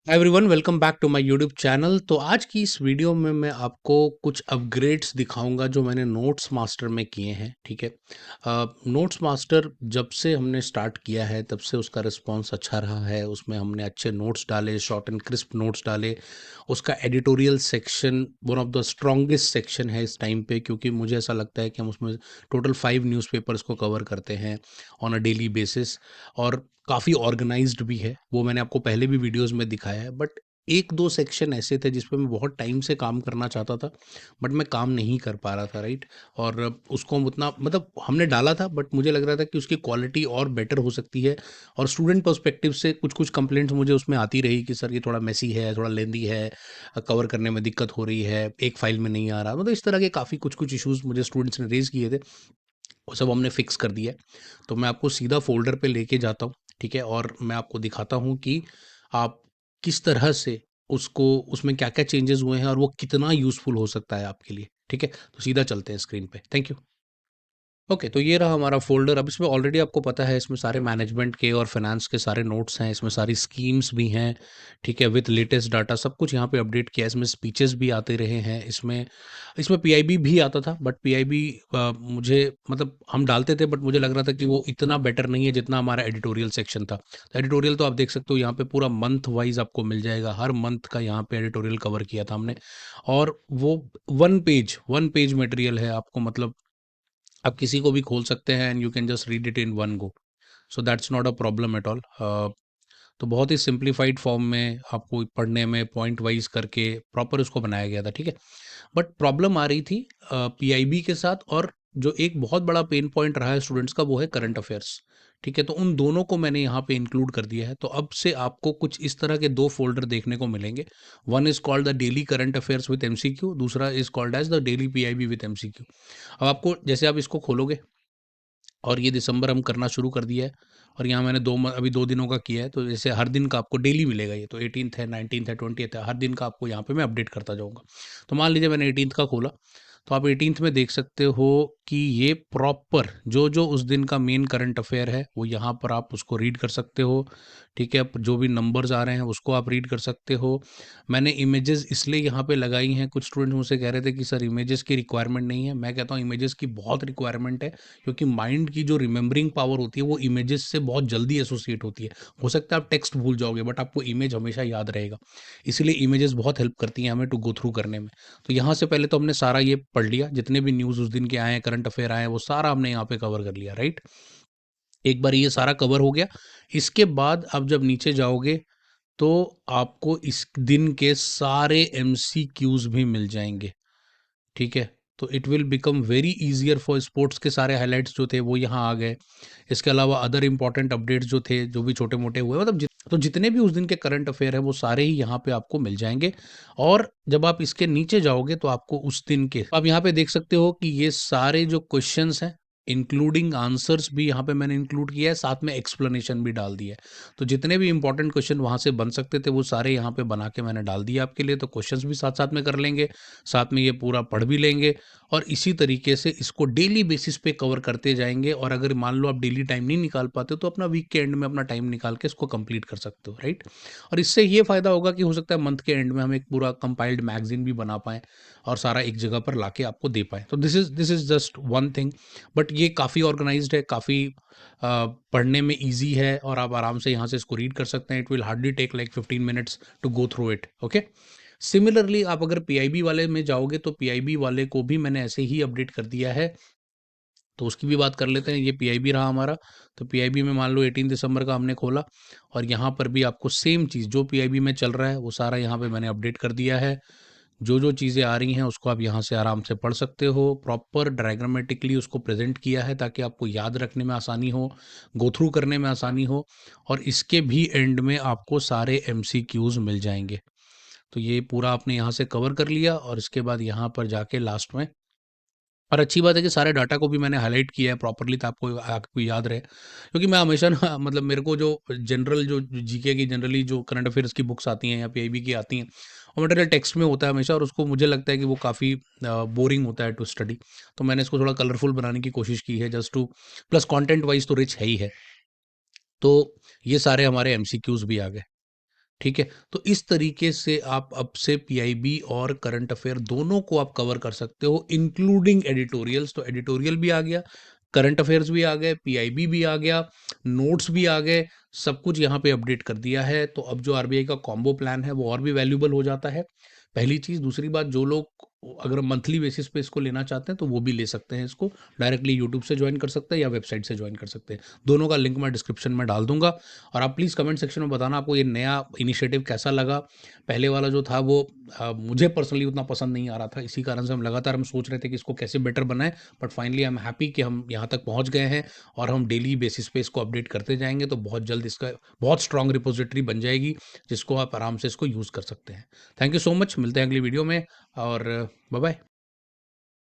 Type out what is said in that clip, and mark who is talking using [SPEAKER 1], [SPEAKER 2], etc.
[SPEAKER 1] Hi everyone, welcome back to my YouTube channel. तो आज की इस वीडियो में मैं आपको कुछ अपग्रेड्स दिखाऊंगा जो मैंने नोट्स मास्टर में किए हैं। ठीक है। नोट्स मास्टर जब से हमने स्टार्ट किया है तब से उसका रिस्पांस अच्छा रहा है। उसमें हमने अच्छे नोट्स डाले, शॉर्ट एंड क्रिस्प नोट्स डाले। उसका editorial section one of the strongest section है इस टाइम पे, क्योंकि मुझे ऐसा लगता है कि हम उसमें टोटल 5 न्यूज़पेपर्स को कवर करते हैं ऑन अ डेली बेसिस। और काफ़ी ऑर्गेनाइज्ड भी है, वो मैंने आपको पहले भी वीडियोस में दिखाया है। बट एक दो सेक्शन ऐसे थे जिस पे मैं बहुत टाइम से काम करना चाहता था, बट मैं काम नहीं कर पा रहा था, राइट। और उसको हम उतना मतलब हमने डाला था, बट मुझे लग रहा था कि उसकी क्वालिटी और बेटर हो सकती है। और स्टूडेंट पर्सपेक्टिव से कुछ कुछ कंप्लेंट्स मुझे उसमें आती रही कि सर ये थोड़ा मेसी है, थोड़ा लेंदी है, कवर करने में दिक्कत हो रही है, एक फाइल में नहीं आ रहा, मतलब इस तरह के काफ़ी कुछ कुछ इश्यूज मुझे स्टूडेंट्स ने रेज किए थे। वो सब हमने फिक्स कर दिया है। तो मैं आपको सीधा फ़ोल्डर पे लेके जाता हूँ, ठीक है? और मैं आपको दिखाता हूँ कि आप किस तरह से उसको उसमें क्या-क्या चेंजेज़ हुए हैं और वो कितना यूज़फुल हो सकता है आपके लिए, ठीक है? तो सीधा चलते हैं स्क्रीन पे। Thank you. ओके, तो ये रहा हमारा फ़ोल्डर। अब इसमें ऑलरेडी आपको पता है, इसमें सारे मैनेजमेंट के और फाइनेंस के सारे नोट्स हैं, इसमें सारी स्कीम्स भी हैं, ठीक है? विथ लेटेस्ट डाटा सब कुछ यहाँ पे अपडेट किया है। इसमें स्पीचेस भी आते रहे हैं, इसमें इसमें पीआईबी भी आता था, बट पीआईबी मुझे मतलब हम डालते थे, बट मुझे लग रहा था कि वो इतना बेटर नहीं है जितना हमारा एडिटोरियल सेक्शन था। तो एडिटोरियल तो आप देख सकते हो यहाँ पे पूरा मंथ वाइज़ आपको मिल जाएगा, हर मंथ का यहाँ पे एडिटोरियल कवर किया था हमने। और वो 1 पेज मटेरियल है, आपको मतलब आप किसी को भी खोल सकते हैं and you can just read it in one go. So that's not a problem at all. तो बहुत ही सिंप्लीफाइड फॉर्म में आपको पढ़ने में पॉइंट वाइज करके प्रॉपर उसको बनाया गया था, ठीक है। बट प्रॉब्लम आ रही थी पीआईबी के साथ, और जो एक बहुत बड़ा पेन पॉइंट रहा है स्टूडेंट्स का वो है करंट अफेयर्स। ठीक है, तो उन दोनों को मैंने यहाँ पे इंक्लूड कर दिया है। तो अब से आपको कुछ इस तरह के दो फोल्डर देखने को मिलेंगे। One is called the daily current affairs with MCQ, दूसरा is called as the daily PIB with MCQ. अब आपको जैसे आप इसको खोलोगे, और ये दिसंबर हम करना शुरू कर दिया है, और यहाँ मैंने अभी 2 दिनों का किया है। तो जैसे हर दिन का आपको डेली मिलेगा, ये तो 18th है, 19th है, 20th है, हर दिन का आपको यहाँ पे मैं अपडेट करता जाऊँगा। तो मान लीजिए मैंने 18th का खोला, तो आप 18th में देख सकते हो कि ये प्रॉपर जो जो उस दिन का मेन करंट अफेयर है वो यहाँ पर आप उसको रीड कर सकते हो। ठीक है, जो भी नंबर्स आ रहे हैं उसको आप रीड कर सकते हो। मैंने इमेजेस इसलिए यहाँ पे लगाई हैं, कुछ स्टूडेंट मुझसे कह रहे थे कि सर इमेजेस की रिक्वायरमेंट नहीं है। मैं कहता हूँ इमेजेस की बहुत रिक्वायरमेंट है, क्योंकि माइंड की जो रिमेंबरिंग पावर होती है वो इमेजेस से बहुत जल्दी एसोसिएट होती है। हो सकता है आप टेक्स्ट भूल जाओगे, बट आपको इमेज हमेशा याद रहेगा। इसीलिए इमेजेस बहुत हेल्प करती हैं हमें टू गो थ्रू करने में। तो यहाँ से पहले तो हमने सारा ये पढ़ लिया, जितने भी न्यूज़ उस दिन के आए हैं, करंट अफेयर आए हैं, वो सारा हमने यहाँ पे कवर कर लिया, राइट। एक बार ये सारा कवर हो गया, इसके बाद आप जब नीचे जाओगे तो आपको इस दिन के सारे एमसीक्यूज भी मिल जाएंगे, ठीक है। तो it will become very easier for sports के सारे हाइलाइट्स जो थे वो यहाँ आ गए। इसके अलावा अदर इंपॉर्टेंट अपडेट्स जो थे, जो भी छोटे मोटे हुए, मतलब तो जितने भी उस दिन के करंट अफेयर है वो सारे ही यहाँ पे आपको मिल जाएंगे। और जब आप इसके नीचे जाओगे तो आपको उस दिन के आप यहाँ पे देख सकते हो कि ये सारे जो क्वेश्चंस हैं इंक्लूडिंग आंसर्स भी यहाँ पे मैंने इंक्लूड किया है, साथ में एक्सप्लेनेशन भी डाल दिया है। तो जितने भी इंपॉर्टेंट क्वेश्चन वहाँ से बन सकते थे वो सारे यहाँ पे बना के मैंने डाल दिया आपके लिए। तो क्वेश्चंस भी साथ साथ में कर लेंगे, साथ में ये पूरा पढ़ भी लेंगे, और इसी तरीके से इसको डेली बेसिस पे कवर करते जाएंगे। और अगर मान लो आप डेली टाइम नहीं निकाल पाते तो अपना वीक के एंड में अपना टाइम निकाल के इसको कंप्लीट कर सकते हो, राइट। और इससे ये फ़ायदा होगा कि हो सकता है मंथ के एंड में हम एक पूरा कंपाइल्ड मैगजीन भी बना पाएँ और सारा एक जगह पर लाके आपको दे पाएँ। तो this is just one thing. But ये काफ़ी ऑर्गेनाइज्ड है, काफ़ी पढ़ने में ईजी है, और आप आराम से यहाँ से इसको रीड कर सकते हैं। It will hardly take like 15 minutes to go through it, okay. Similarly आप अगर पीआईबी वाले में जाओगे तो पीआईबी वाले को भी मैंने ऐसे ही अपडेट कर दिया है। तो उसकी भी बात कर लेते हैं। ये पीआईबी रहा हमारा। तो पीआईबी में मान लो 18 दिसंबर का हमने खोला, और यहाँ पर भी आपको सेम चीज़ जो पीआईबी में चल रहा है वो सारा यहाँ पे मैंने अपडेट कर दिया है। जो जो चीज़ें आ रही हैं उसको आप यहाँ से आराम से पढ़ सकते हो। प्रॉपर डायग्रामेटिकली उसको प्रेजेंट किया है ताकि आपको याद रखने में आसानी हो, गो थ्रू करने में आसानी हो। और इसके भी एंड में आपको सारे एमसीक्यूज मिल जाएंगे। तो ये पूरा आपने यहाँ से कवर कर लिया, और इसके बाद यहाँ पर जाके लास्ट में, और अच्छी बात है कि सारे डाटा को भी मैंने हाईलाइट किया है प्रॉपर्ली, तो आपको आपको याद रहे। क्योंकि मैं हमेशा ना मतलब मेरे को जो जनरल जो जीके की जनरली जो करंट अफेयर्स की बुक्स आती हैं या पीआईबी की आती हैं, वो मटेरियल टेक्स्ट में होता है हमेशा, और उसको मुझे लगता है कि वो काफ़ी बोरिंग होता है टू स्टडी। तो मैंने इसको थोड़ा कलरफुल बनाने की कोशिश की है, just two plus content wise तो रिच है ही है। तो ये सारे हमारे एमसीक्यूज भी आ गए। ठीक है? तो इस तरीके से आप अब से पीआईबी और करंट अफेयर दोनों को आप कवर कर सकते हो, इंक्लूडिंग एडिटोरियल्स। तो एडिटोरियल भी आ गया, करंट अफेयर्स भी आ गए, पीआईबी भी आ गया, नोट्स भी आ गए, सब कुछ यहाँ पे अपडेट कर दिया है। तो अब जो आरबीआई का कॉम्बो प्लान है वो और भी वैल्यूएबल हो जाता है, पहली चीज़। दूसरी बात, जो लोग अगर मंथली बेसिस पे इसको लेना चाहते हैं तो वो भी ले सकते हैं इसको, डायरेक्टली यूट्यूब से ज्वाइन कर सकते हैं या वेबसाइट से ज्वाइन कर सकते हैं। दोनों का लिंक मैं डिस्क्रिप्शन में डाल दूंगा। और आप प्लीज़ कमेंट सेक्शन में बताना आपको ये नया इनिशिएटिव कैसा लगा। पहले वाला जो था वो मुझे पर्सनली उतना पसंद नहीं आ रहा था, इसी कारण से हम सोच रहे थे कि इसको कैसे बेटर बनाएं। But finally I am happy कि हम यहाँ तक पहुँच गए हैं और हम डेली बेसिस पे इसको अपडेट करते जाएंगे, तो बहुत जल्द इसका बहुत स्ट्रॉन्ग रिपोजिटरी बन जाएगी जिसको आप आराम से इसको यूज़ कर सकते हैं। थैंक यू सो मच, मिलते हैं अगली वीडियो में, और बाय बाय।